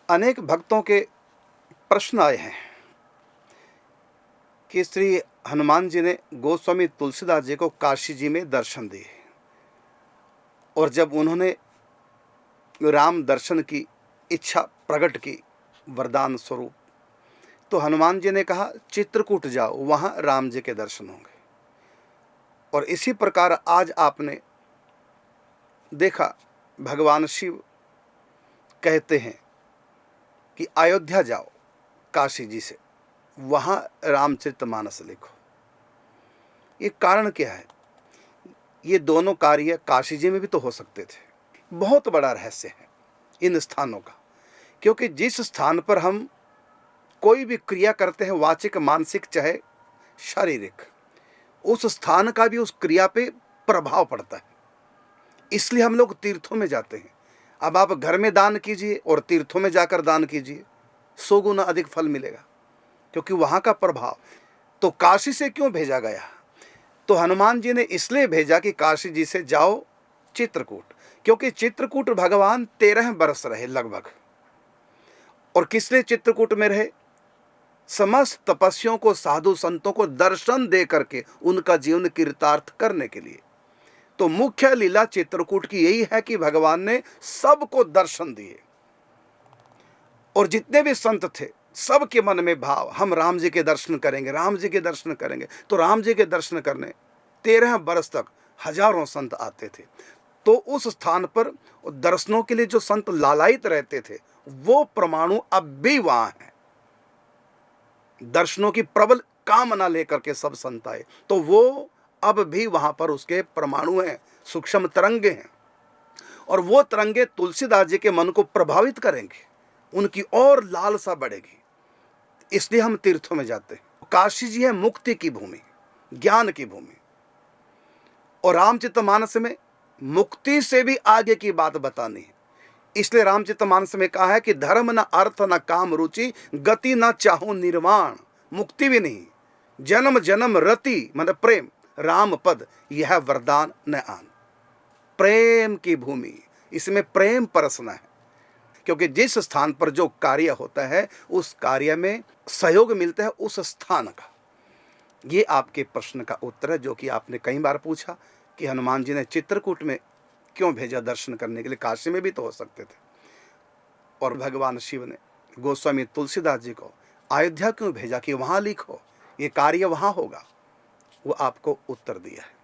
अनेक भक्तों के प्रश्न आए हैं कि श्री हनुमान जी ने गोस्वामी तुलसीदास जी को काशी जी में दर्शन दिए और जब उन्होंने राम दर्शन की इच्छा प्रकट की वरदान स्वरूप, तो हनुमान जी ने कहा चित्रकूट जाओ, वहाँ राम जी के दर्शन होंगे। और इसी प्रकार आज आपने देखा भगवान शिव कहते हैं कि अयोध्या जाओ काशी जी से, वहाँ रामचरितमानस लिखो। ये कारण क्या है? ये दोनों कार्य काशी जी में भी तो हो सकते थे। बहुत बड़ा रहस्य है इन स्थानों का, क्योंकि जिस स्थान पर हम कोई भी क्रिया करते हैं, वाचिक मानसिक चाहे शारीरिक, उस स्थान का भी उस क्रिया पे प्रभाव पड़ता है। इसलिए हम लोग तीर्थों में जाते हैं। अब आप घर में दान कीजिए और तीर्थों में जाकर दान कीजिए, 100 गुना अधिक फल मिलेगा, क्योंकि वहाँ का प्रभाव। तो काशी से क्यों भेजा गया? तो हनुमान जी ने इसलिए भेजा कि काशी जी से जाओ चित्रकूट, क्योंकि चित्रकूट भगवान 13 वर्ष रहे लगभग। और किस लिए चित्रकूट में रहे? समस्त तपस्वियों को, साधु संतों को दर्शन दे करके उनका जीवन कृतार्थ करने के लिए। तो मुख्य लीला चित्रकूट की यही है कि भगवान ने सबको दर्शन दिए और जितने भी संत थे सबके मन में भाव, हम राम जी के दर्शन करेंगे, राम जी के दर्शन करेंगे। तो राम जी के दर्शन करने 13 वर्ष तक हजारों संत आते थे। तो उस स्थान पर दर्शनों के लिए जो संत लालायित रहते थे, वो परमाणु अब भी वहां है। दर्शनों की प्रबल कामना लेकर के सब संत आए, तो वो अब भी वहां पर उसके परमाणु हैं, सूक्ष्म तरंगे हैं। और वो तरंगे तुलसीदास जी के मन को प्रभावित करेंगे, उनकी और लालसा बढ़ेगी। इसलिए हम तीर्थों में जाते हैं। काशी जी है मुक्ति की भूमि, ज्ञान की भूमि। और रामचरितमानस में मुक्ति से भी आगे की बात बतानी है। इसलिए रामचरितमानस में कहा है कि धर्म न अर्थ न काम रुचि, गति न चाहो निर्वाण। मुक्ति भी नहीं, जन्म जन्म रति मतलब प्रेम, राम पद यह वरदान न आन। प्रेम की भूमि, इसमें प्रेम परसना है, क्योंकि जिस स्थान पर जो कार्य होता है उस कार्य में सहयोग मिलता है उस स्थान का। ये आपके प्रश्न का उत्तर है, जो कि आपने कई बार पूछा कि हनुमान जी ने चित्रकूट में क्यों भेजा दर्शन करने के लिए, काशी में भी तो हो सकते थे। और भगवान शिव ने गोस्वामी तुलसीदास जी को अयोध्या क्यों भेजा कि वहाँ लिखो, ये कार्य वहाँ होगा, वो आपको उत्तर दिया है।